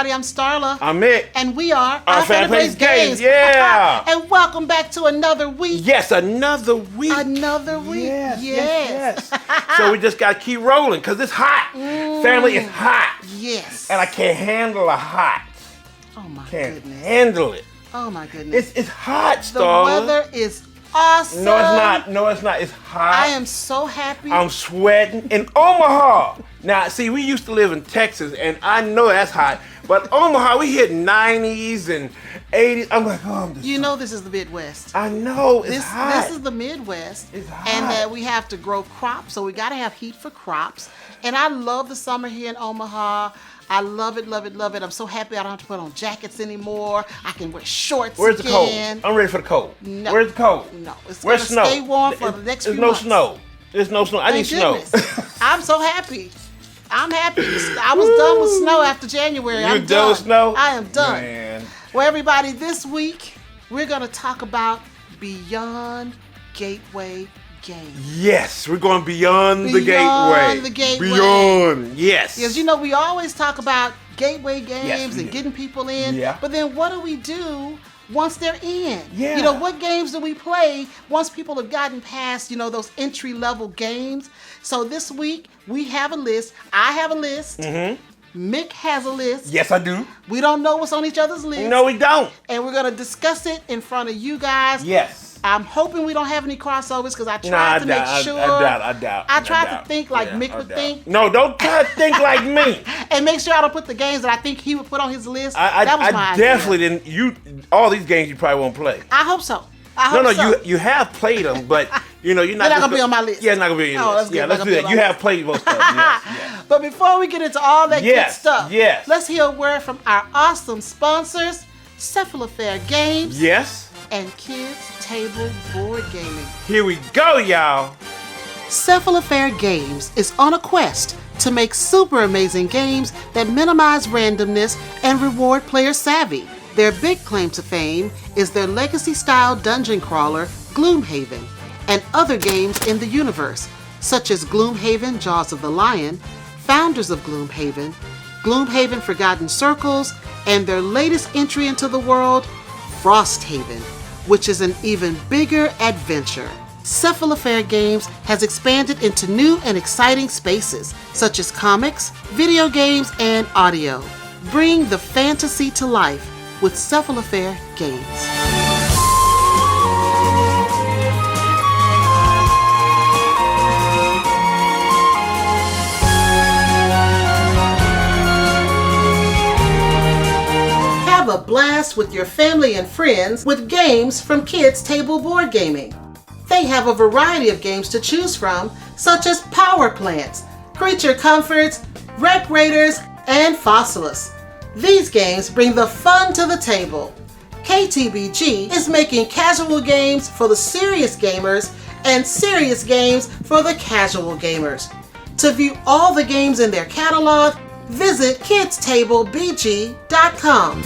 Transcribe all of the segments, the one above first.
everybody. I'm Starla. I'm Mik. And we are Power Plants Games. Yeah. And welcome back to another week. Yes, another week. Another week. Yes. So we just got to keep rolling because it's hot. Family, it's hot. Yes. And I can't handle the hot. Oh, my Can't goodness. handle it. Oh, my goodness. It's hot, The Starla. weather is awesome. No, it's not. No, it's not. It's hot. I am so happy. I'm sweating in Omaha. Now, see, we used to live in Texas, and I know that's hot. But Omaha, we hit 90s and 80s. I'm like, oh, I'm just. You know this is the Midwest. I know it's hot. This is the Midwest. It's hot. And that we have to grow crops, so we got to have heat for crops. And I love the summer here in Omaha. I love it, love it, love it. I'm so happy I don't have to put on jackets anymore. I can wear shorts Where's again. the cold? I'm ready for the cold. No. Where's the cold? No, it's Where's gonna snow? stay warm for the next few months. There's no snow. There's no snow. I need Thank snow. goodness. I'm so happy. I'm happy. I was done with snow after January. You I'm done with snow? I am done. Man. Well, everybody, this week we're going to talk about Beyond Gateway Games. Yes, we're going beyond the Beyond gateway. the gateway. Beyond, yes. Because, you know, we always talk about gateway games Yes, we and do. getting people in. Yeah. But then what do we do once they're in? Yeah. You know, what games do we play once people have gotten past, you know, those entry-level games? So this week, we have a list. I have a list. Mik has a list. Yes, I do. We don't know what's on each other's list. No, we don't. And we're going to discuss it in front of you guys. Yes. I'm hoping we don't have any crossovers because I tried Nah, to make sure. I doubt. I tried to doubt. think like Yeah, Mik I would doubt. think. No, don't try to think like me. And make sure I don't put the games that I think he would put on his list. That was my I idea. definitely didn't. All these games you probably won't play. I hope so. I hope No, so. you have played them, but you know you're not. They're not just gonna be on my list. Yeah, it's not gonna be on your Oh, list. that's good. Yeah, They're let's not do gonna that. be You on have played most stuff. Yes. But before we get into all that good stuff, yes. let's hear a word from our awesome sponsors, Cephalofair Games Yes. and Kids Table Board Gaming. Here we go, y'all. Cephalofair Games is on a quest to make super amazing games that minimize randomness and reward player savvy. Their big claim to fame is their legacy-style dungeon crawler, Gloomhaven, and other games in the universe, such as Gloomhaven Jaws of the Lion, Founders of Gloomhaven, Gloomhaven Forgotten Circles, and their latest entry into the world, Frosthaven, which is an even bigger adventure. Cephalofair Games has expanded into new and exciting spaces, such as comics, video games, and audio. Bring the fantasy to life with Cephalofair Games. Have a blast with your family and friends with games from Kids Table Board Gaming. They have a variety of games to choose from, such as Power Plants, Creature Comforts, Wreck Raiders, and Fossilis. These games bring the fun to the table. KTBG is making casual games for the serious gamers and serious games for the casual gamers. To view all the games in their catalog, visit kidstablebg.com.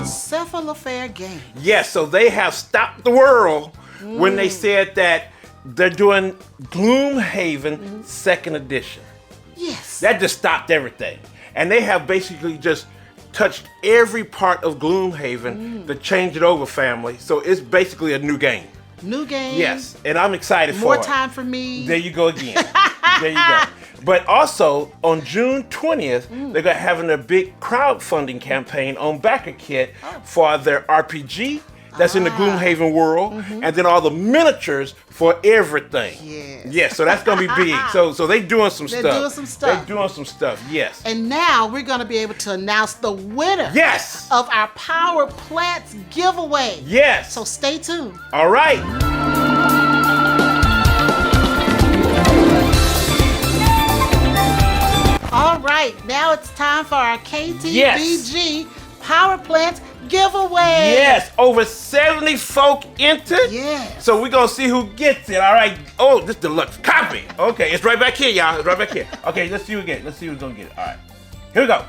Cephalofair Games. Yes, so they have stopped the world when they said that they're doing Gloomhaven second edition. Yes. That just stopped everything. And they have basically just touched every part of Gloomhaven to change it over, family. So it's basically a new game. New game. Yes, and I'm excited for More it. time for me. There you go again. There you go. But also on June 20th, they're gonna having a big crowdfunding campaign on BackerKit for their RPG that's in the Gloomhaven world, and then all the miniatures for everything. Yes. Yes, so that's gonna be big. So they doing some They're stuff. doing some stuff. They're doing some stuff. Yes. And now we're going to be able to announce the winner Yes. of our Power Plants giveaway. Yes. So stay tuned. All right. All right, now it's time for our KTBG Power Plants giveaway. Yes, over 70 folk entered. Yes. So we're gonna see who gets it. All right. Oh, this deluxe copy. Okay, it's right back here, y'all. It's right back here. Okay, let's see who gets it. Let's see who's gonna get it. All right. Here we go.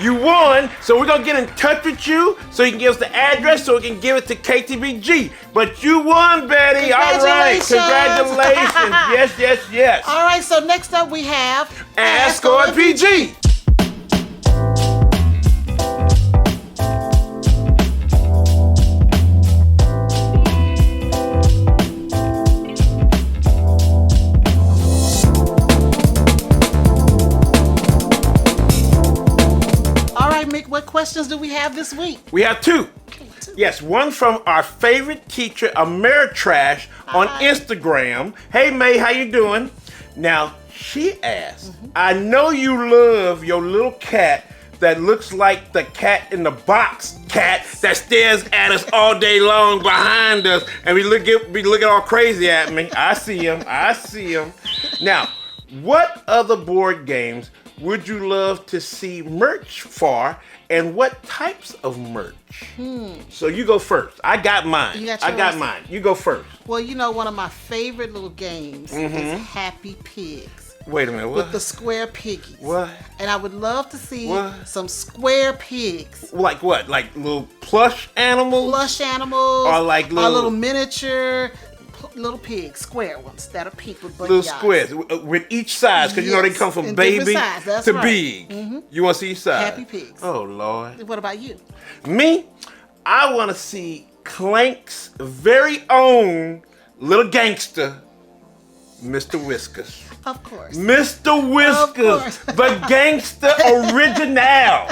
You won, so we're gonna get in touch with you so you can give us the address so we can give it to KTBG. But you won, Betty. All right, congratulations. Yes. All right, so next up we have Ask OFPG. What questions do we have this week? We have two. Yes, one from our favorite teacher, Ameritrash, on Instagram. Hey, May, how you doing? Now, she asked, I know you love your little cat that looks like the cat in the box cat that stares at us all day long behind us, and be looking all crazy at me. I see him. Now, what other board games would you love to see merch for, and what types of merch? So you go first. I got mine. You go first. Well, you know, one of my favorite little games is Happy Pigs. Wait a minute, what? With the square piggies. What? And I would love to see some square pigs. Like what? Like little plush animals? Plush animals. Or like little miniature little pigs, square ones that are pink with little squares with each size, because you know they come from baby to big. You want to see each size? Happy Pigs. Oh Lord. What about you? Me, I want to see Clank's very own little gangster, Mr. Whiskers. Of course. Mr. Whiskers, the gangster original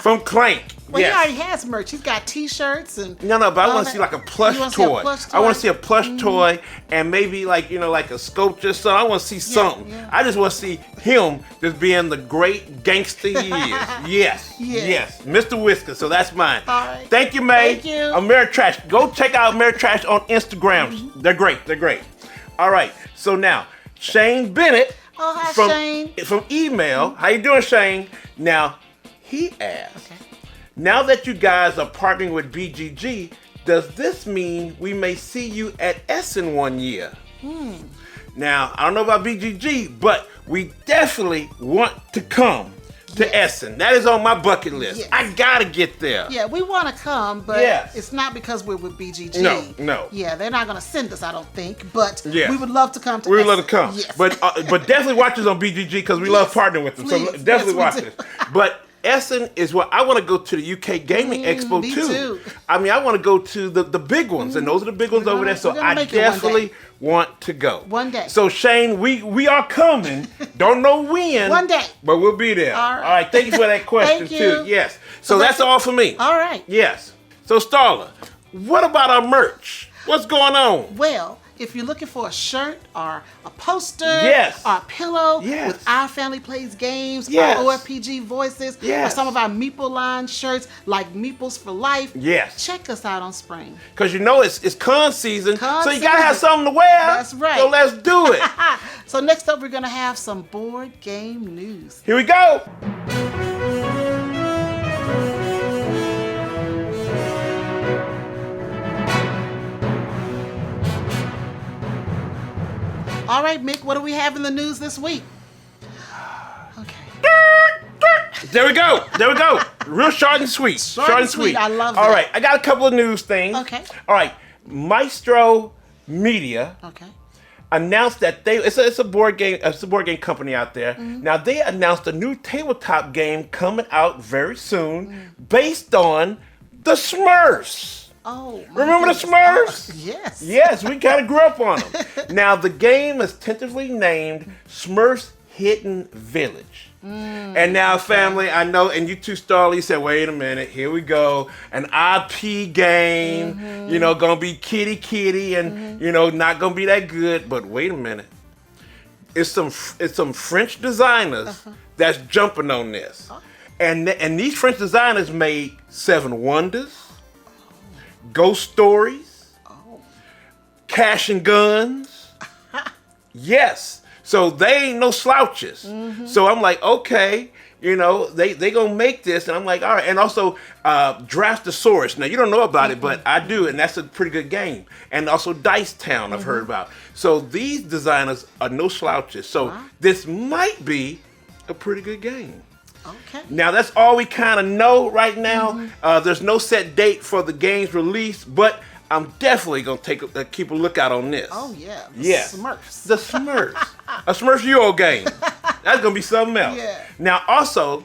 from Clank. Well, he already has merch. He's got T-shirts and but I want to see like a plush toy. I want to see a plush toy and maybe like like a sculpture. So I want to see something. Yeah. I just want to see him just being the great gangster he is. Yes, Mr. Whisker. So that's mine. All right. Thank you, May. Thank you. Ameritrash. Go check out Ameritrash on Instagram. They're great. All right. So now Shane Bennett. Oh, hi, Shane. From email. How you doing, Shane? Now he asked. Okay. Now that you guys are partnering with BGG, does this mean we may see you at Essen one year? Now, I don't know about BGG, but we definitely want to come to Essen. That is on my bucket list. Yes. I gotta get there. Yeah, we want to come, but it's not because we're with BGG. No. Yeah, they're not going to send us, I don't think, but Yeah. we would love to come to We would Essen. love to come. Yes. But definitely watch us on BGG because we love partnering with them. So Please. definitely Yes, watch we do. us. But Essen is what I want to go to, the UK Gaming Expo me too. too. I mean, I want to go to the big ones, and those are the big ones over there. So I definitely want to go. One day. So Shane, we are coming. Don't know when. One day. But we'll be there. All right. All right. Thank you for that question Thank you. too. Yes. So that's all for me. All right. Yes. So Starla, what about our merch? What's going on? Well, if you're looking for a shirt or a poster or a pillow with Our Family Plays Games, our OFPG voices, or some of our Meeple line shirts like Meeples for Life, check us out on Spring. Because you know it's con season, so you got to have something to wear. That's right. So let's do it. So next up, we're going to have some board game news. Here we go. All right, Mick, what do we have in the news this week? Okay. There we go. Real short and sweet. Short and sweet. I love that. All right, I got a couple of news things. Okay. All right, Maestro Media announced that it's a board game company out there. Now they announced a new tabletop game coming out very soon based on the Smurfs. Oh, remember the Smurfs? Yes. Yes, we kind of grew up on them. Now, the game is tentatively named Smurfs Hidden Village. And now, family, I know, and you two, Starly, said, wait a minute, here we go. An IP game, gonna be kitty, and, not gonna be that good. But wait a minute. It's some French designers that's jumping on this. And these French designers made Seven Wonders, Ghost Stories, Cash and Guns. Yes. So they ain't no slouches. So I'm like, okay, they gonna make this, and I'm like, all right. And also Draftosaurus. Now you don't know about it, but I do, and that's a pretty good game. And also Dice Town, I've heard about. So these designers are no slouches. So this might be a pretty good game. Okay. Now, that's all we kind of know right now. There's no set date for the game's release, but I'm definitely going to keep a lookout on this. Oh, yeah. Smurfs. The Smurfs. A Smurfs Euro game. That's going to be something else. Yeah. Now, also,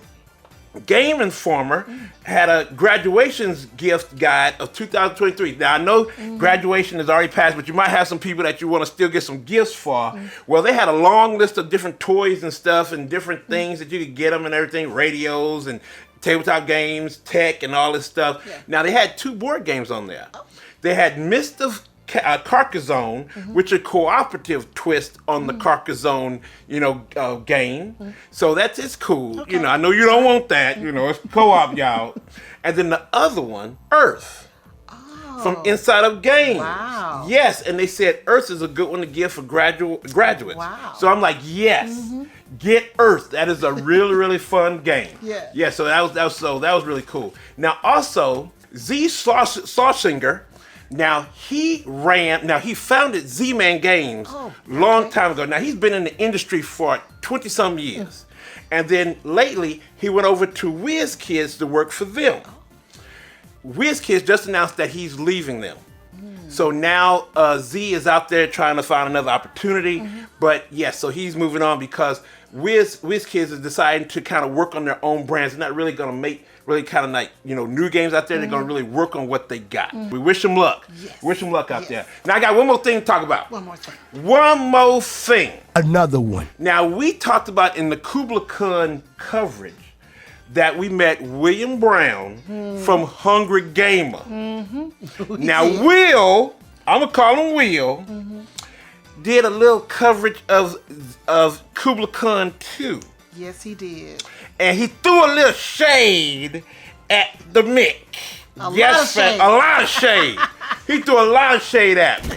Game Informer had a graduations gift guide of 2023. Now, I know graduation is already passed, but you might have some people that you want to still get some gifts for. Well, they had a long list of different toys and stuff and different things that you could get them and everything, radios and tabletop games, tech, and all this stuff. Yeah. Now, they had 2 board games on there. Oh. They had Mist of Carcassonne, which is a cooperative twist on the Carcassonne, game. So it's cool. Okay. I know you don't want that. It's co-op, y'all. And then the other one, Earth, from insideupgames. Wow. Yes, and they said Earth is a good one to give for graduates. Wow. So I'm like, yes, get Earth. That is a really, really fun game. Yeah. Yeah. So that was really cool. Now also Z Schlesinger. Now he founded Z-Man Games long time ago. Now he's been in the industry for 20-some years. And then lately he went over to WizKids to work for them. WizKids just announced that he's leaving them. So now Z is out there trying to find another opportunity. But yes, so he's moving on because WizKids is deciding to kind of work on their own brands. They're not really going to make really kind of like, new games out there. They're going to really work on what they got. We wish them luck. Yes. Wish them luck out there. Now, I got one more thing to talk about. One more thing. Another one. Now, we talked about in the Kubla Khan coverage that we met William Brown from Hungry Gamer. Now, Will, I'm going to call him Will, did a little coverage of Kubla Khan 2. Yes, he did. And he threw a little shade at the Mik. A lot of shade. He threw a lot of shade at me.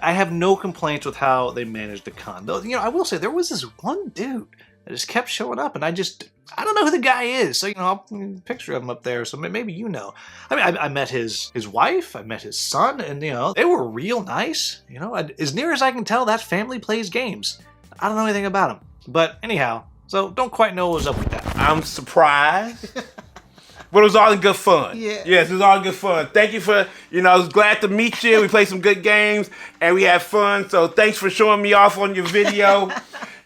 I have no complaints with how they managed the con. Though, I will say there was this one dude that just kept showing up, and I don't know who the guy is. So, I'll picture him up there. So maybe you know. I mean, I met his wife, I met his son, and they were real nice. As near as I can tell, that family plays games. I don't know anything about him, but anyhow. So don't quite know what was up with that. I'm surprised. But it was all in good fun. Yeah. Yes, it was all in good fun. Thank you for, I was glad to meet you. We played some good games and we had fun. So thanks for showing me off on your video.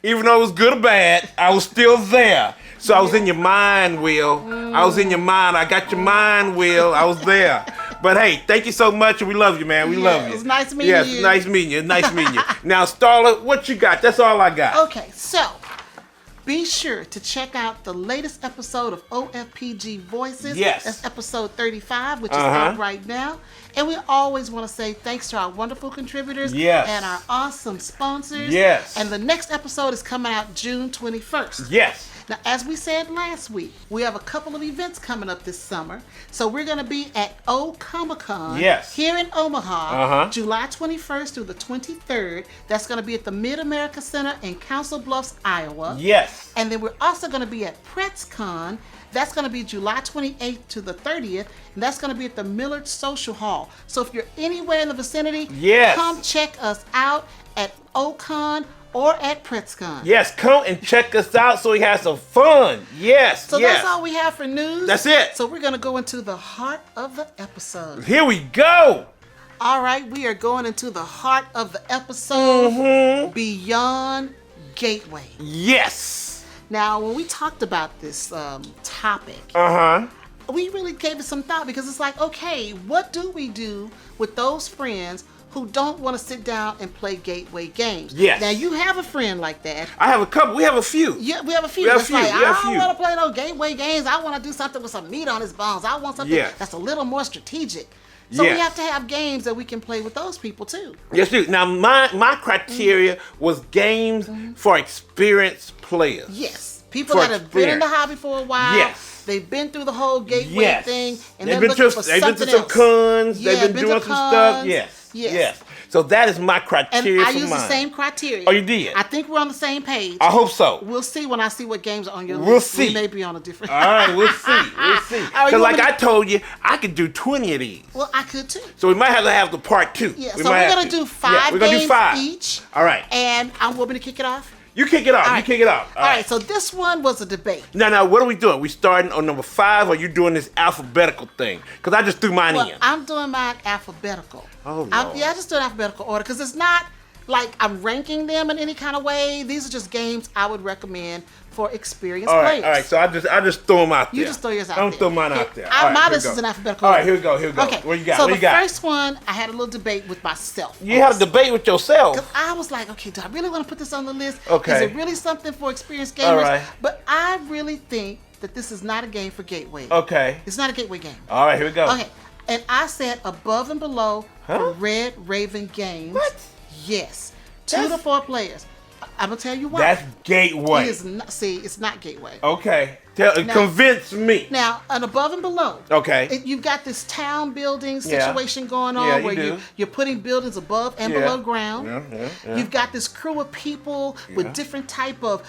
Even though it was good or bad, I was still there. So I was in your mind, Will. I was in your mind. I got your mind, Will. I was there. But hey, thank you so much and we love you, man. We love you. It was nice meeting you. Yes, nice meeting you. Nice meeting you. Now, Starla, what you got? That's all I got. Okay, so be sure to check out the latest episode of OFPG Voices. Yes. That's episode 35, which is out right now. And we always want to say thanks to our wonderful contributors and our awesome sponsors. Yes. And the next episode is coming out June 21st. Yes. Now, as we said last week, we have a couple of events coming up this summer. So we're going to be at O Comic Con here in Omaha, July 21st through the 23rd. That's going to be at the Mid-America Center in Council Bluffs, Iowa. Yes. And then we're also going to be at PretzCon. That's going to be July 28th to the 30th. And that's going to be at the Millard Social Hall. So if you're anywhere in the vicinity, come check us out at OCon or at PretzCon. Yes, come and check us out so we have some fun. Yes, So that's all we have for news. That's it. So we're going to go into the heart of the episode. Here we go. All right, we are going into the heart of the episode, Beyond Gateway. Yes. Now, when we talked about this topic, we really gave it some thought because it's like, okay, what do we do with those friends who don't want to sit down and play gateway games? Yes. Now, you have a friend like that. I have a couple. We have a few. Yeah, we have a few. We have a It's few. like, We have a I few. don't want to play no gateway games. I want to do something with some meat on his bones. I want something that's a little more strategic. So we have to have games that we can play with those people too. Yes, dude. Now, my criteria was games for experienced players. Yes. People that have been in the hobby for a while. Yes. They've been through the whole gateway thing, and they've they're been looking for they've something been to some else. cons. Yeah, they've been doing some stuff. cons. Yes. Yes. Yes. So that is my criteria And I for use mine. the same criteria. Oh, you did? I think we're on the same page. I hope so. We'll see when I see what games are on your We'll list. see. We may be on a different. All right, we'll see. We'll see. right, Because you like want me I to- told you, I could do 20 of these. Well, I could too. So we might have to have the part 2. Yeah, We so might we're have gonna to. do 5 we're gonna games do 5 each. All right. And I'm want me to kick it off. You kick it off. All You right. kick it off. All right, so this one was a debate. Now, what are we doing? We starting on number 5, or you doing this alphabetical thing? Because I just threw mine Well, in. I'm doing mine alphabetical. Oh, I Lord. just do an alphabetical order because it's not like I'm ranking them in any kind of way. These are just games I would recommend for experienced players. All right. So I just throw them out there. You just throw yours out Don't there. throw mine out there. All right, My here we list go. is in alphabetical All order. right, here we go. Okay. What you got? So What the you got? first one, I had a little debate with myself. You have a debate with yourself. I was like, okay, do I really want to put this on the list? Okay. Is it really something for experienced gamers? All right. But I really think that this is not a game for gateway. Okay. It's not a gateway game. All right, here we go. Okay. And I said above and below for Red Raven Games. What? Yes. 2 to 4 players. I'm going to tell you why. That's gateway. It is not, see, it's not gateway. Okay. Now- Convince me. Now, an above and below. Okay. You've got this town building Yeah. situation going on Yeah, you where do. you're putting buildings above and Yeah. below ground. Yeah. You've got this crew of people with different type of,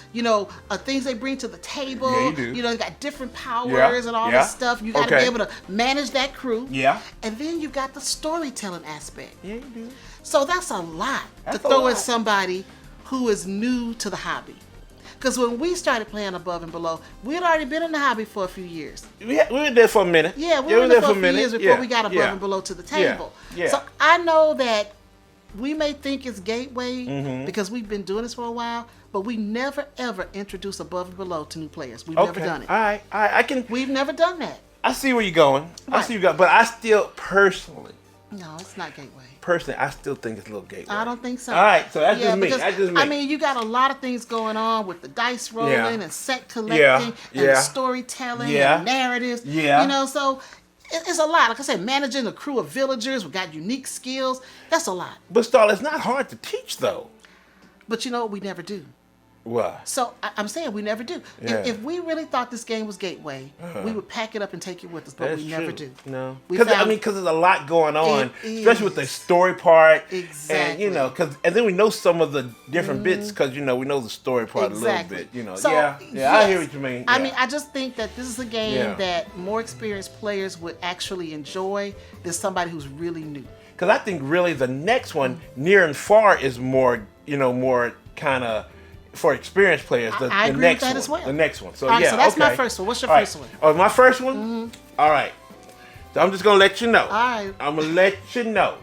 things they bring to the table. Yeah, you do. You got different powers and all Yeah. this stuff. You got to Okay. be able to manage that crew. Yeah. And then you've got the storytelling aspect. Yeah, you do. So that's a lot That's to a throw at lot. somebody who is new to the hobby. Because when we started playing above and below, we had already been in the hobby for a few years. We were there for a minute. Yeah, we were there for a few years before Yeah, we got above yeah. and below to the Yeah, table. yeah. So I know that we may think it's gateway Mm-hmm. because we've been doing this for a while, but we never ever introduce above and below to new players. We've never done it. All right. I can. We've never done that. I see where you're going. I Right. see where you're going. But I still personally, No, it's not gateway. I still think it's a little gateway. I don't think so. All right, so that's just me. because, That's just me. I mean, you got a lot of things going on with the dice rolling Yeah. and set collecting Yeah, and yeah. the storytelling Yeah. and narratives. Yeah. So it's a lot. Like I said, managing a crew of villagers who got unique skills, that's a lot. But Starla, it's not hard to teach though. But you know what we never do? What? So I'm saying we never do. Yeah. If we really thought this game was gateway, we would pack it up and take it with us, but That's we never true. do. No, We because found- there's a lot going on, It especially with the is. story part. Exactly. And and then we know some of the different bits because we know the story part a little bit. So, I yes. hear what you mean. I Yeah. mean, I just think that this is a game Yeah. that more experienced players would actually enjoy than somebody who's really new. Because I think really the next one, Near and Far, is more kind of for experienced players. The, I the agree with next that one, as well. The next one. So All right, yeah, so that's my okay. first one. What's your All first right. one? Oh, my first one? All right. So I'm just going to let you know. All right. I'm going to let you know.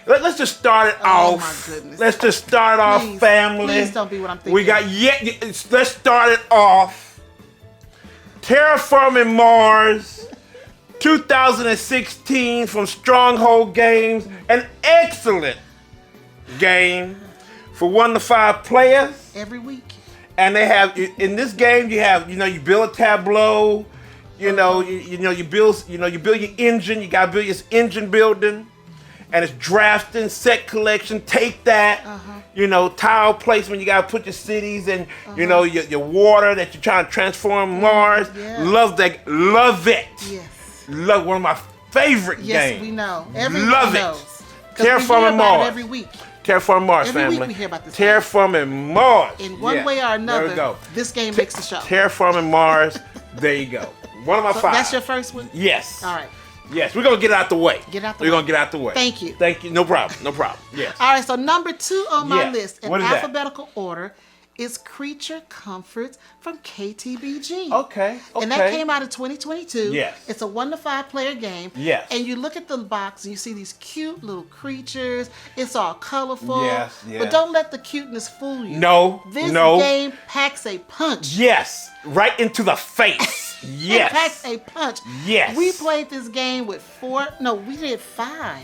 Let's just start it Oh, off. my goodness. Let's just start off, Please, family. please don't be what I'm thinking. We got let's start it off. Terraforming Mars, 2016 from Stronghold Games, an excellent game for 1 to 5 players. Every week. And they have in this game you build a tableau, you build your engine. You gotta build your engine building, and it's drafting, set collection. Take that, tile placement. You gotta put your cities and your water that you're trying to transform Mars. Yeah. Love it. Yes. Love one of my favorite Yes, games. we know. Love Everyone it. knows. 'Cause we hear Terraforming about Mars. it every week. Terraforming Mars, Every week family. we hear about this Terraforming Mars. In one Yeah. way or another, There we go. this game makes the show. Terraforming Mars. There you go. One of my So 5. that's your first one? Yes. All right. Yes, we're gonna get it out the way. Get out the We're way. gonna get out the way. Thank you. Thank you. No problem. No problem. Yes. All right, so number 2 on my Yeah. list in What is that? alphabetical order is Creature Comforts from KTBG. Okay. And that came out in 2022. Yes. It's a 1 to 5 player game. Yes. And you look at the box and you see these cute little creatures. It's all colorful. Yes, yes. But don't let the cuteness fool you. No. This no. game packs a punch. Yes. Right into the face. Yes. It packs a punch. Yes. We played this game with 4. No, we did 5.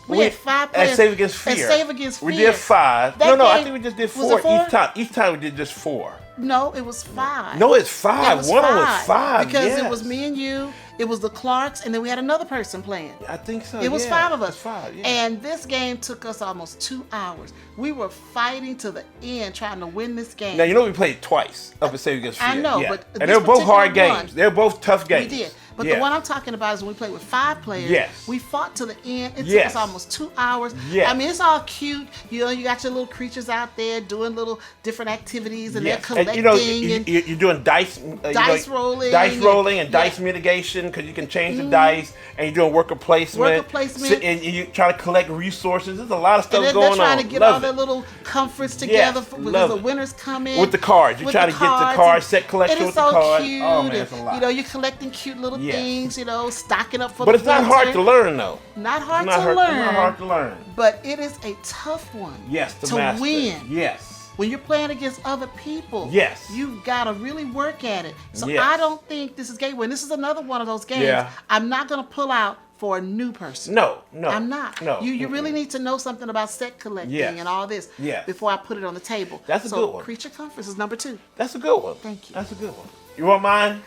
We had 5 players. At Save Against Fear. At Save Against Fear. We did 5. That No, I game- think we just did was 4 it 4? each time. Each time we did just 4. No, it was 5. No, it's 5. It was One of them 5. was 5. Because yes. it was me and you, it was the Clarks, and then we had another person playing. I think so. It was yeah. 5 of It us. was 5. Yeah. And this game took us almost 2 hours. We were fighting to the end trying to win this game. Now, we played twice up at Save Against Fear. I know, yeah. but And they were this both hard particular games. one- They were both tough games. We did. But Yeah. the one I'm talking about is when we played with 5 players. Yes. We fought to the end. It took Yes. us almost 2 hours. Yes. I mean, it's all cute. You know, you got your little creatures out there doing little different activities, and they're collecting. You're doing dice, rolling dice rolling, and yeah. dice mitigation because you can change the dice, and you're doing worker placement. Worker placement. And you try to collect resources. There's a lot of stuff And going they're trying on. to get Love all their it. little comforts together because love the it. winners come in. With the cards. You with try to get the cards, set collection and with it's the so cards. cute. Oh, man, and, it's a lot. You know, you're collecting cute little Yes. things, you know, stocking up for But the it's not winter. hard to learn, though. Not hard It's to learn. It's not hard to learn. But it is a tough one. Yes, to master. win. Yes. When you're playing against other people, Yes. you've got to really work at it. So Yes. I don't think this is Gateway. And this is another one of those games Yeah. I'm not going to pull out for a new person. No. I'm not. No. You really need to know something about set collecting Yes. and all this Yes. before I put it on the table. That's a good one. Creature Comforts is number 2. That's a good one. Thank you. That's a good one. You want mine?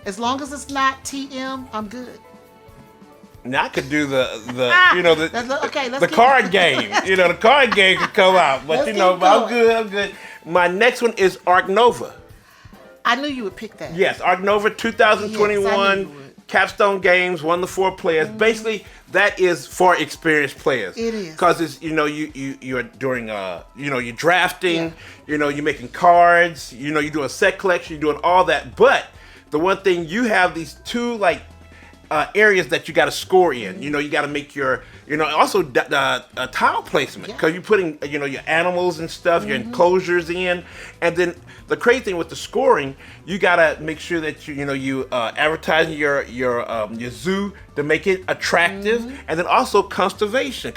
As long as it's not TM, I'm good. Now I could do the Okay, let's the keep- card game. The card game could come out, but Let's but keep I'm going. I'm good. My next one is Ark Nova. I knew you would pick that. Yes, Ark Nova 2021 Yes, I knew you would. Capstone Games, 1 to 4 players. Basically, that is for experienced players. It is. Because it's you're doing you're drafting, you're making cards, you're doing set collection, you're doing all that. But the one thing you have these 2 areas that you got to score in. You got to make your also tile placement because you're putting your animals and stuff, your enclosures in, and then the crazy thing with the scoring, you got to make sure that you advertising your zoo to make it attractive, and then also conservation.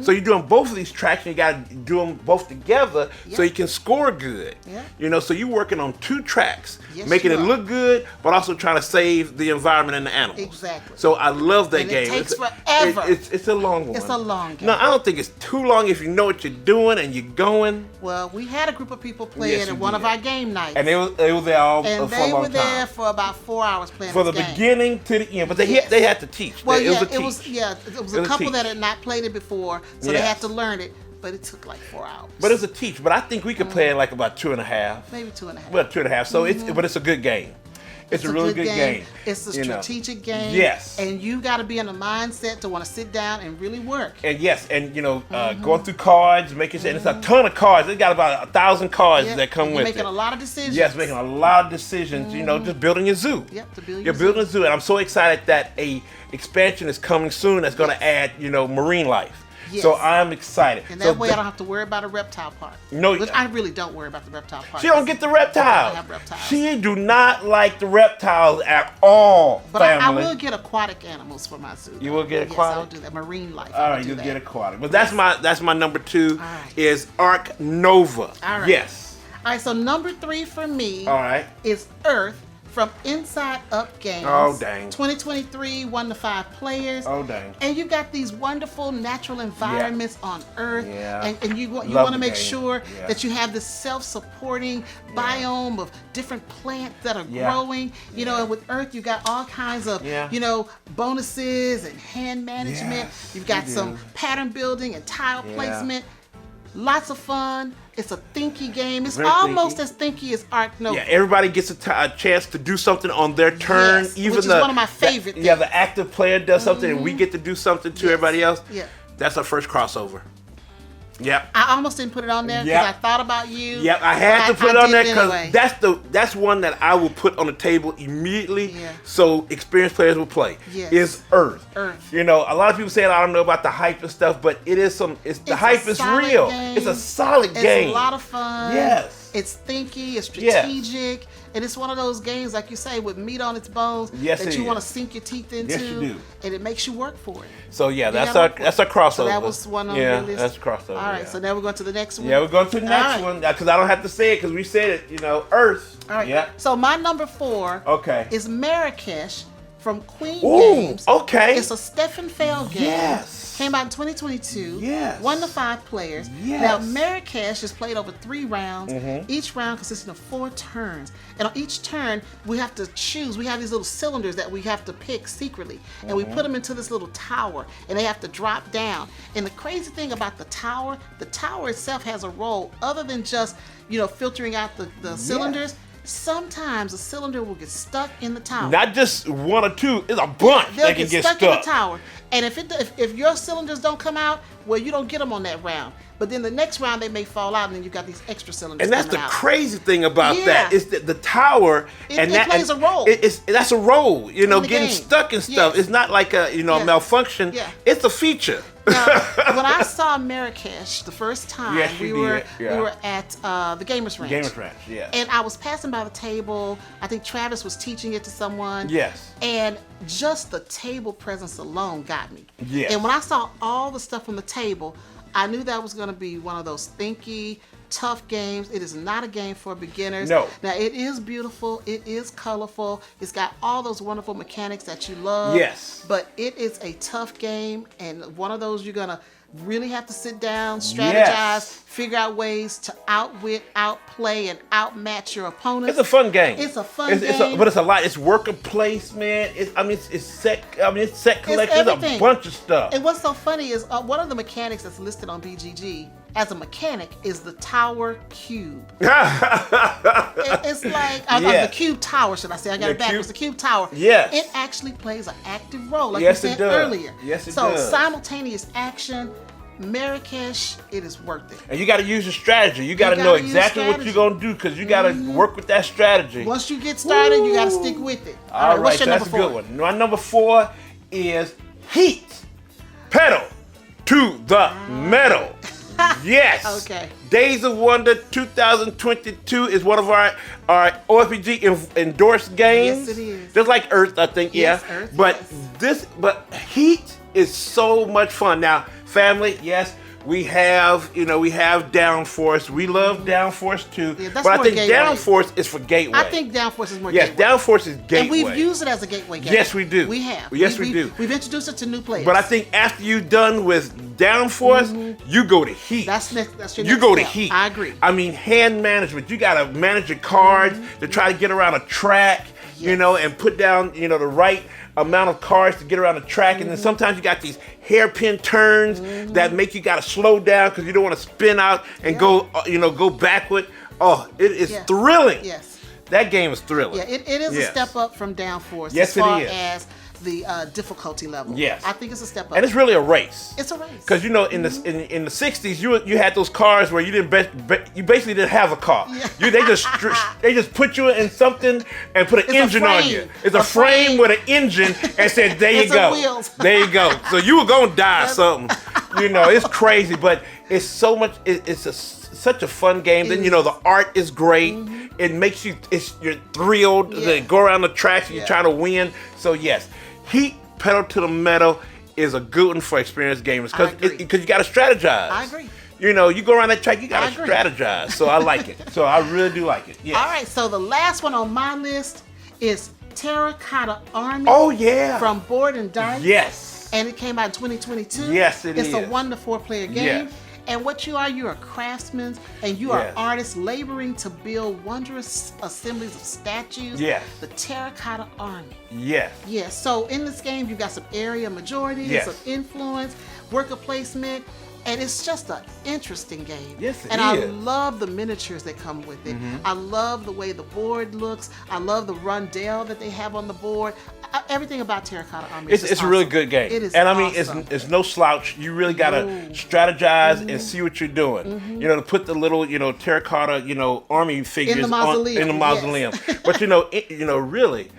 So you're doing both of these tracks, and you got to do them both together so you can score good. So you're working on 2 tracks, Yes, making you it are. look good, but also trying to save the environment and the animals. Exactly. So I love that And it game. takes It's- forever. It's a long one. It's a long game. No, I don't think it's too long if you know what you're doing and you're going. Well, we had a group of people playing Yes, at you one did. of our game nights. And they was there all And for a they long were there time. for about 4 hours playing For the this game. beginning to the end, but they Yes. they had to teach. Well, it was a teach. it was It a was a couple teach. that had not played it before, so they Yes. had to learn it. But it took like 4 hours. But it's a teach. But I think we could play it like about 2.5. Maybe 2.5. Well, 2.5. So it's a good game. It's a really good game. It's a you know. strategic game. Yes. And you got to be in a mindset to want to sit down and really work. And yes, and going through cards, making sure, and it's a ton of cards. They got about 1,000 cards Yeah, that come you're with making it. a lot of decisions. Yes, making a lot of decisions. Just building your zoo. Yep, to build You're your building a zoo, and I'm so excited that a expansion is coming soon. That's going to add, marine life. Yes. So I'm excited. And So that way I don't have to worry about a reptile part. No, Which I really don't worry about the reptile part. she don't get the reptiles. I have reptiles. She do not like the reptiles at all, But I family. will get aquatic animals for my zoo. You will get Yes, aquatic? I'll do that. Marine life. All I'll right, do you'll that. get aquatic. But that's my number 2 right. is Ark Nova. All right. Yes. All right, so number 3 for me All right. is Earth from Inside Up Games. Oh, dang. 2023, 1 to 5 players. Oh, dang. And you got these wonderful natural environments on Earth. Yeah. And you Love want to the make game. sure Yeah. that you have this self-supporting biome of different plants that are Yeah. growing. And with Earth, you got all kinds of, Yeah. bonuses and hand management. Yes, You've got you some do. pattern building and tile Yeah. placement. Lots of fun. It's a thinky game. It's Very almost thinky. as thinky as Ark Nova. Yeah, everybody gets a chance to do something on their turn. Yes, Even which is the one of my favorite Yeah, things. the active player does something, and we get to do something to Yes. everybody else. Yeah. That's our first crossover. Yep. I almost didn't put it on there because Yep. I thought about you. Yep, I had to but put it on there did because anyway. that's one that I will put on the table immediately, Yeah. so experienced players will play. Yes. Is Earth. Earth. A lot of people say I don't know about the hype and stuff, but it is the It's hype a is solid real. game. It's a solid It's game. a lot of fun. Yes. It's thinky, it's Yes. strategic, and it's one of those games, like you say, with meat on its bones Yes, that it you want to is. sink your teeth into, Yes, you do. and it makes you work for it. So yeah, You that's gotta our work for that's it. our crossover. So that was one on yeah, your list. that's a crossover. All right, yeah. so now we're going to the next one. Yeah, we're going to the next All right. one because I don't have to say it because we said it. Earth. All right. Yeah. So my number 4 Okay. is Marrakesh from Queen Ooh, Games. okay. It's a Cephalofair game. Yes. Came out in 2022. Yes. 1 to 5 players. Yes. Now Marrakesh is played over 3 rounds. Mm-hmm. Each round consisting of 4 turns. And on each turn, we have to choose. We have these little cylinders that we have to pick secretly. And we Mm-hmm. put them into this little tower. And they have to drop down. And the crazy thing about the tower itself has a role other than just, filtering out the cylinders. sometimes a cylinder will get stuck in the tower. Not just one or two, it's a bunch They'll that can get stuck. in the tower. And if your cylinders don't come out, well, you don't get them on that round. But then the next round they may fall out, and then you got these extra cylinders. And that's the coming out. crazy thing about Yeah. that is that the tower It plays a role. That's a role, you know, the getting game. stuck and stuff. Yes. It's not like a Yeah. malfunction. Yeah. It's a feature. Now, when I saw Marrakesh the first time, Yes, we you were did. Yeah. we were at the Gamers Ranch. Gamers Ranch, yeah. And I was passing by the table. I think Travis was teaching it to someone. Yes. And just the table presence alone got me. Yes. And when I saw all the stuff on the table, I knew that was going to be one of those thinky, tough games. It is not a game for beginners. No. Now, it is beautiful. It is colorful. It's got all those wonderful mechanics that you love. Yes. But it is a tough game, and one of those you're going to really have to sit down, strategize, Yes. figure out ways to outwit, outplay, and outmatch your opponents. It's a fun game. It's a fun game. But it's a lot. It's worker placement. It's set collection. It's everything. a bunch of stuff. And what's so funny is one of the mechanics that's listed on BGG as a mechanic is the tower cube. It's like Yes. the cube tower, should I say? I got The it backwards. cube- The cube tower. Yes. It actually plays an active role, like Yes, you it said does. earlier. Yes, it so does. simultaneous action, Marrakesh, it is worth it. And you got to use your strategy. You got to You know gotta use exactly what strategy. you're going to do because you got to work with that strategy. Once you get started, you got to stick with it. All right, what's your so that's number a 4? good one. My number 4 is heat. Pedal to the metal. Yes. Okay. Days of Wonder 2022 is one of our OFPG endorsed games. Yes, it is. Just like Earth, I think. Yes, yeah. Earth, But Heat is so much fun. Now, family, yes. We have Downforce. We love Downforce too. Yeah, that's but I more think gateway. Downforce is for gateway. I think Downforce is more yes, gateway. Downforce is gateway. And we've used it as a gateway game. Yes, we do. We have. Yes, we do. We've introduced it to new players. But I think after you're done with Downforce, you go to Heat. That's your You next go to step. Heat. I agree. I mean, hand management. You got to manage your cards to try to get around a track, and put down, the right amount of cards to get around the track. And then sometimes you got these hairpin turns that make you got to slow down because you don't want to spin out and go backward. Oh, it is thrilling. Yes. That game is thrilling. Yeah, it is a Yes. step up from Downforce Yes, as far it is. as the difficulty level. Yes. I think it's a step up. And it's really a race. It's a race. Because in the '60s, you had those cars where you you basically didn't have a car. Yeah. They just put you in something and put an It's a engine on frame. you. It's a A frame frame. with an engine and said, "There you And some go, wheels. there you go." So you were gonna die or something. It's crazy, but it's so much. Such a fun game. Then the art is great. It makes you're thrilled to go around the tracks and you're trying to win. So yes, Heat. Pedal to the metal is a good one for experienced gamers because you got to strategize. I agree. You go around that track, you got I to agree. strategize. So I like it. So I really do like it. Yes. All right, so the last one on my list is Terracotta Army. Oh yeah. From Board and Dice. Yes. And it came out in 2022. Yes, it it's is. a 1 to 4 player game. Yes. And what you are craftsmen and you Yes. are artists laboring to build wondrous assemblies of statues. Yes. The Terracotta Army. Yes. Yes, so in this game, you've got some area majorities, Yes. some influence, worker placement, and it's just an interesting game. Yes, it and I is. love the miniatures that come with it. I love the way the board looks. I love the rundell that they have on the board. Everything about Terracotta Army is It's just a really awesome. good game. It is and I mean, awesome. it's no slouch. You really got to strategize and see what you're doing. To put the little, terracotta, army figures In the mausoleum, in the mausoleum. yes. But really,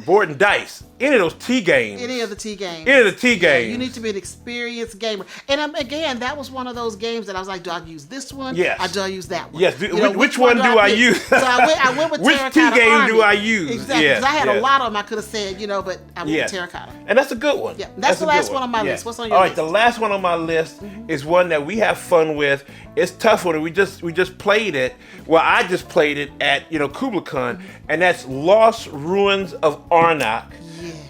Board and Dice, any of those T games. Any of the T games. Any of the T games. You need to be an experienced gamer. And again, that was one of those games that I was like, do I use this one? Yes. Or do I use that one? Yes. Which one do I pick? use? So I went with Which Terracotta T game Army. do I use? Exactly. Yes, Because I had yes. a lot of them I could have said, but I went Yes. with Terracotta. And that's a good one. Yeah, that's the a good last one on my list. What's on your All right, list? the last one on my list is one that we have fun with. It's tough one. We just played it. Well, I just played it at KublaCon, and that's Lost Ruins of Arnak,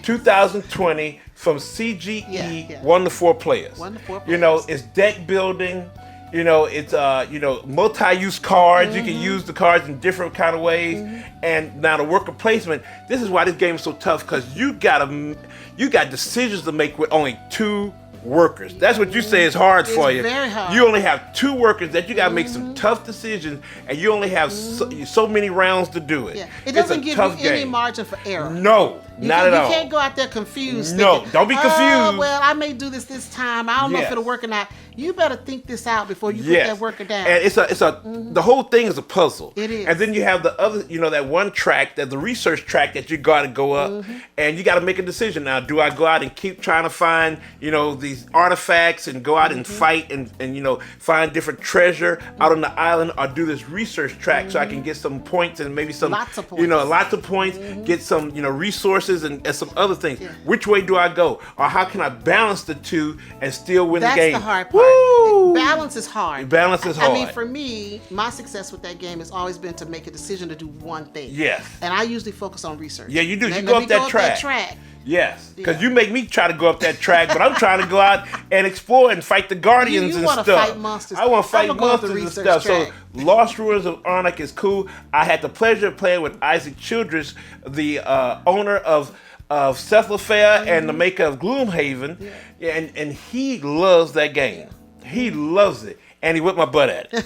2020 from CGE. Yeah. 1 to 4 players. 1 to 4 players. It's deck building. It's multi-use cards. You can use the cards in different kind of ways. And now the worker placement. This is why this game is so tough because you got decisions to make with only 2 workers. That's what you say is hard for you. Very hard. You only have 2 workers that you got to make some tough decisions, and you only have so many rounds to do it. Yeah. It doesn't give you tough any game. margin for error. No, not at all. You can't go out there confused. No, thinking, don't be confused. Oh, well, I may do this time. I don't know if Yes. it'll work or not. You better think this out before you put that worker down. And the whole thing is a puzzle. It is. And then you have the other, that one track, the research track that you got to go up, and you got to make a decision now. Do I go out and keep trying to find, these artifacts and go out and fight and find different treasure out on the island, or do this research track so I can get some points and maybe some, Lots of points. lots of points, get some, resources and some other things. Yeah. Which way do I go? Or how can I balance the two and still win the game? That's the hard part. Woo! Balance is hard. Balance is hard. I mean, for me, my success with that game has always been to make a decision to do one thing. Yes. And I usually focus on research. Yeah, you do. Let You go me up that track. Yes, because Yeah. you make me try to go up that track, but I'm trying to go out and explore and fight the guardians You and wanna stuff. fight monsters. I want to fight I'ma go up the monsters and research stuff. track. So Lost Ruins of Arnak is cool. I had the pleasure of playing with Isaac Childress, the owner of Cephalofair and the maker of Gloomhaven, and he loves that game. He loves it. And he whipped my butt at it.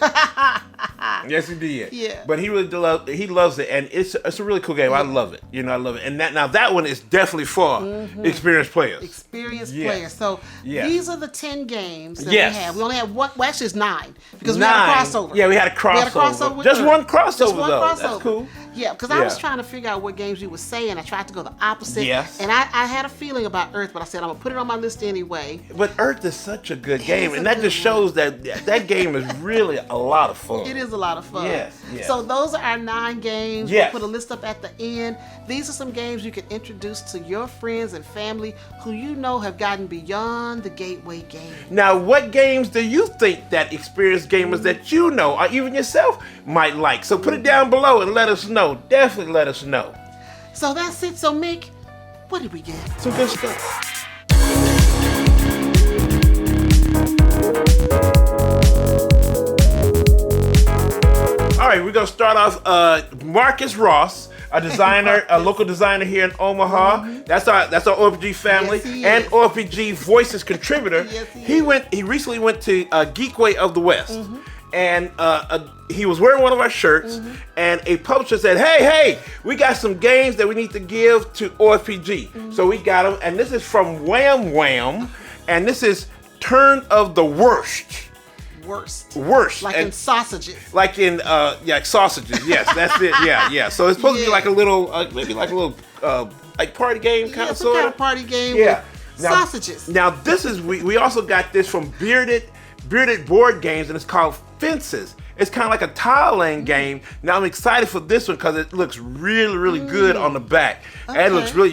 Yes, he did. Yeah. But he loves it, and it's a really cool game. I love it. I love it. And that one is definitely for experienced players. Experienced Yes. players. So Yes. these are the 10 games that Yes. we have. We only have one. Well, actually, it's 9 because we had a crossover. Yeah, we had a crossover. with Just Earth. one crossover, Just one though. crossover. That's cool. Yeah, because I was Yeah. trying to figure out what games you would say, and I tried to go the opposite. Yes. And I had a feeling about Earth, but I said I'm gonna put it on my list anyway. But Earth is such a good game, is and a that good just shows that game is really a lot of fun. It is a lot of fun. Yes, yes. So those are our 9 games. Yes. We'll put a list up at the end. These are some games you can introduce to your friends and family who have gotten beyond the gateway game. Now, what games do you think that experienced gamers that you know, or even yourself, might like? So put it down below and let us know. Definitely let us know. So that's it. So Mik, what did we get? Some good stuff. All right, we're gonna start off. Marcus Ross, a designer, a local designer here in Omaha. That's our OFPG family, Yes, he and is. OFPG Voices contributor. Yes, he is. He recently went to Geekway of the West, and he was wearing one of our shirts. And a publisher said, "Hey, we got some games that we need to give to OFPG." So we got them, and this is from Wham Wham, and this is Turn of the Worst. Worst. Like And- in sausages. like in sausages. Yes, that's it. Yeah. So it's supposed to be Yeah. like a little, maybe like a little like party game kind Yeah, of some sort kind of. of party game Yeah. with sausages. Now this is we also got this from Bearded Board Games, and it's called Fences. It's kind of like a tile laying game. Now I'm excited for this one because it looks really good on the back. And it looks really.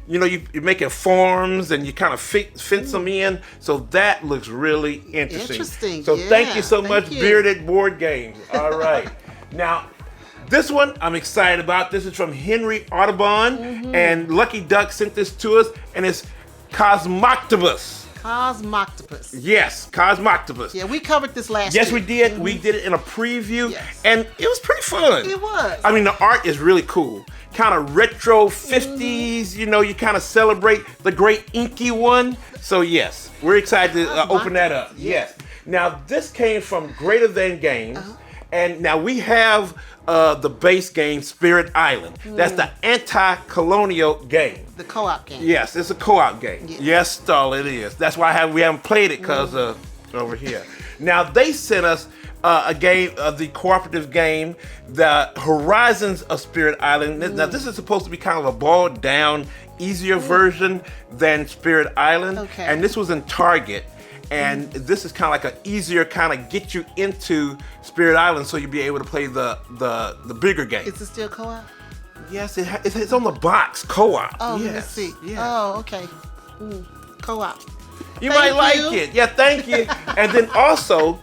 You're making forms and you kind of fence them in. So that looks really interesting. Interesting, So thank yeah, you so thank much, you. Bearded Board Games. All right. Now, this one I'm excited about. This is from Henry Audubon, and Lucky Duck sent this to us, and it's Cosmoctopus. Cosmoctopus. Yes, Cosmoctopus. Yeah, we covered this last Yes, year. we did. We did it in a preview, Yes. and it was pretty fun. It was. I mean, the art is really cool. Kind of retro 50s, you kind of celebrate the great Inky one. So, yes, we're excited to open that up. Yes. Now, this came from Greater Than Games, and now we have the base game, Spirit Island. That's the anti-colonial game. The co-op game. Yes, it's a co-op game. Yes. Yes, Starla, it is. That's why we haven't played it because over here. Now they sent us a game, the cooperative game, the Horizons of Spirit Island. Now this is supposed to be kind of a boiled down, easier version than Spirit Island. Okay. And this was in Target. And this is kind of like an easier kind of get you into Spirit Island, so you'll be able to play the bigger game. Is it still co-op? Yes, it's on the box, co-op. Oh, yes. let's see. Yes. Oh, okay. Co-op. You Thank might like you. it. Yeah, thank you. And then also,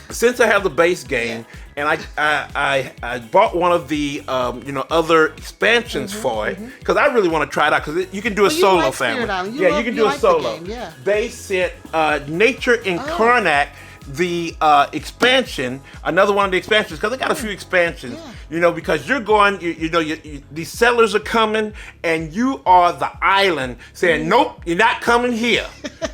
since I have the base game, and I bought one of the other expansions for it because I really want to try it out because you can do a Well, you solo like family. Spirit Island. You can do a like the solo. game, yeah. They sent Nature in Karnak. the expansion, another one of the expansions, because they got a few expansions, Yeah. you know, because you're going, these settlers are coming, and you are the island saying, nope, you're not coming here.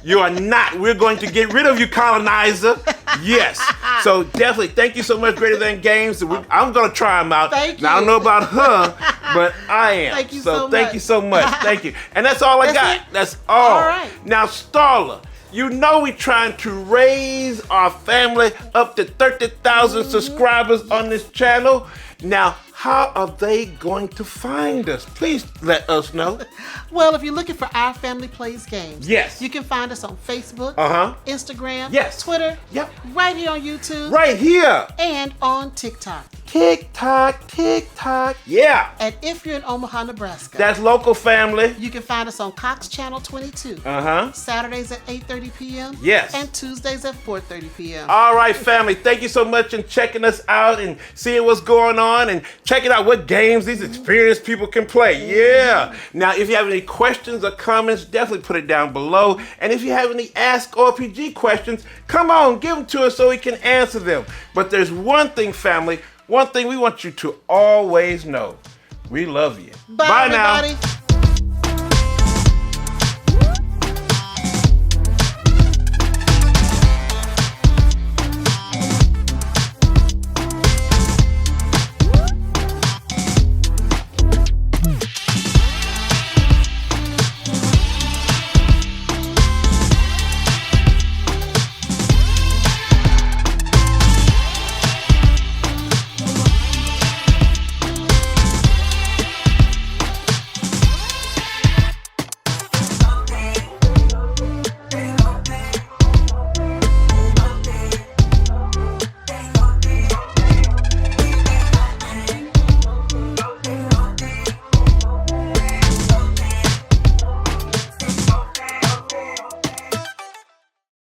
You are not. We're going to get rid of you, colonizer. Yes. So definitely, thank you so much, Greater Than Games. I'm going to try them out. Thank now, I don't you. know about her, but I am. Thank you so so thank much. you so much. Thank you. And that's all I That's got. it? That's all. All right. Now, Starla, you know we're trying to raise our family up to 30,000 subscribers on this channel. Now, how are they going to find us? Please let us know. Well, if you're looking for Our Family Plays Games, Yes. you can find us on Facebook, Uh-huh. Instagram, Yes. Twitter, Yep. right here on YouTube, Right here. and on TikTok. TikTok, TikTok. Yeah. And if you're in Omaha, Nebraska, That's local family. you can find us on Cox Channel 22. Uh-huh. Saturdays at 8:30 p.m. Yes. And Tuesdays at 4:30 p.m. All right, family. Thank you so much for checking us out and seeing what's going on and checking out what games these experienced people can play. Yeah. Now, if you have any questions or comments, definitely put it down below. And if you have any Ask OFPG questions, come on, give them to us so we can answer them. But there's one thing, family, one thing we want you to always know. We love you. Bye, now. everybody.